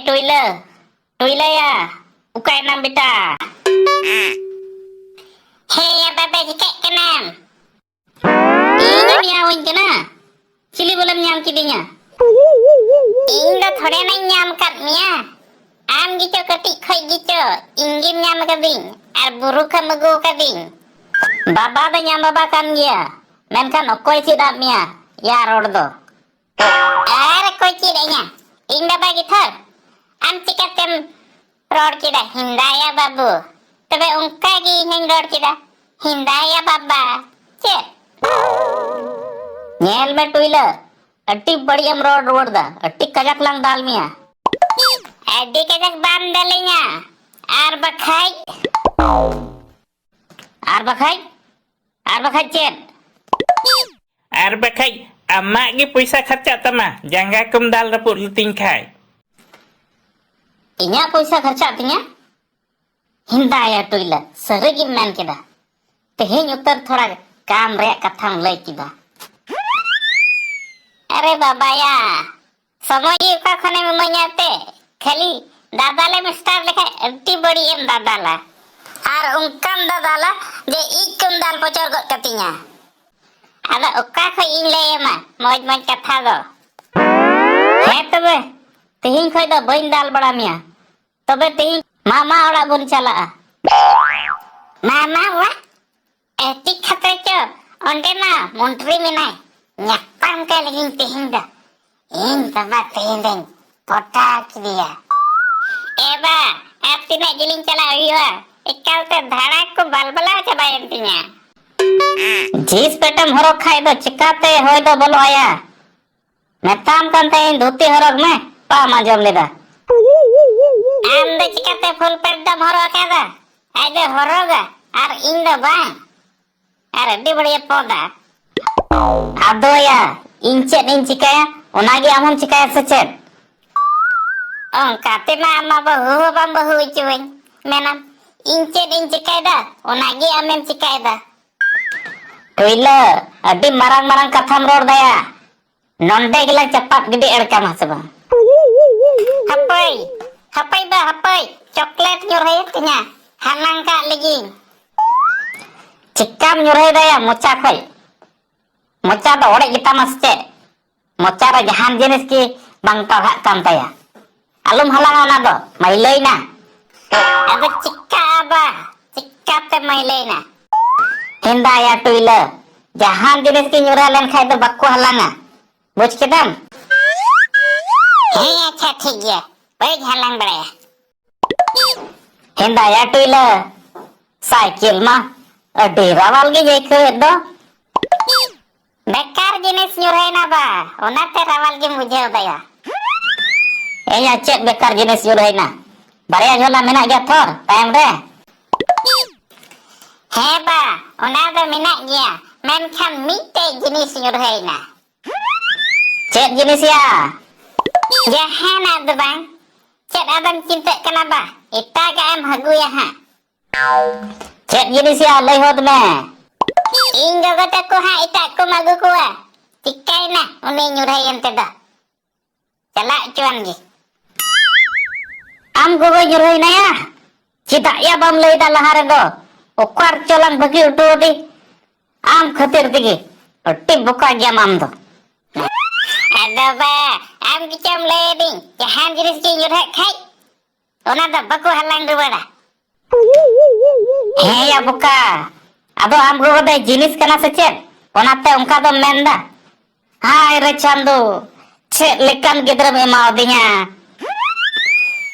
टुईला टुईला या उकाय नाम बेटा हे या बाबा जिके केनाम इन्हें यावin kena cili boleh nyam kidinya inda thore na nyam kat mia am gitu ketik khoi gitu inggim nyam kading ar buru kamagu kading baba da nyam baba kan dia menkan okoi sidak mia ya rod do ar koi cidanya inda bagi thar am cikatem rod kida hindaya babu तबे उनका की हिंगड़ किदा हिंदाया बाबा चे nail में टुईला अट्टी बड़ी हम रोड दा अट्टी कजक लंग दाल मिया एडी कजक बाम डालेnya आर बखाई चेत आर बखाई अम्मा के पैसा खर्चा तमा जंगा कुम दाल रपुट लुतिंग खाई इन्या पैसा खर्चा तिnya हिंदाया टुईला सरगी मैन किदा तेहें उत्तर थोड़ा काम रे कथाम लय किदा अरे बाबा या समय का खने में मኛते खाली दादाले में स्टार लेखा अट्टी बड़ी एम दादाला आर उनकम दादाला जे इकुम दाल पचर गत कतिnya आदा ओका खो इन ले एमा मौज मौज कथा दो हे तबे तेहिं खय दा बइन दाल बड़ा मिया तबे तेहिं मामा ओड़ा बुन चला मामा वा एती खतरे चो ओंडे ना मंत्री मिनाय nyapam ka lagi tehinda in taba tehinden pota kidia eba apti na jiling chala huwa ekal te dharak ko balbala chabayen tinya jis petam horok khai do chikate hoy do bolo aya metam kan te dhoti horok me pa ma jom leda am de chikate full pedam horok kada ade horoga ar in do bang ar adi badiya poda Ado ya, incet incikaya, onagi amam cikaya secet. Kate na ama bahu bam bahu icuing, menam incet incikaya da, onagi amem cikaya da. Tuila, adi marang katham ror daya. Nonde gila cepat gede erka masabang. Hapai ba hapai, coklat nyurai tinya, hanang ka lagi. Cikam nyurai daya, mucak hoy. Mocha तो ओड़े Gita मस्ते mocha रे जहान जिनिस की बांग पाहा काम तया आलुम हलांगा ना दो मैलई ना अबे चिक्का ते मैलई ना हिंदा या टुईला जहान जिनिस की न्यूरा लेन खाय तो बक्को हलांगा बुझ केदम हे अच्छा ठीक है ओए हलांग बड़े हिंदा या टुईला साइकिल मा डेरा वाल के जेको दो बेकार जिनिस nyurai na ba onate rawal ge mujhe daya eya cek bekar jinis nyurai na barya nyola menak ge thor tayang re he ba ona do menak gya menkhan mite jinis nyurai na cek jinis ya jahan ad bang cek adam cinta kana ba ita ga em hagu ya ha cek jinis ya lei hod me ing gagata ko ha ita ko magu ko tikai na uni nyurai ente da cala cuan gi am go nyurai na ya cita ya bam lei da lahare do okar cholang bagi utu di am khatir digi otti buka jam am do ada ba am kicam lei ding jahan jinis ki nyurai khai ona da baku halang do bada he ya buka Ado am gogo dai jinis kana secet onate onka do menda hai re chandu cek lekan gidra me mau dinya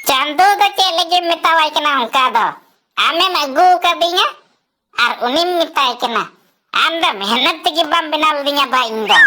chandu do cek lagi mitawai kana onka do ame magu ka dinya ar unim mitai kana anda mehnat tegi bam benal dinya ba indo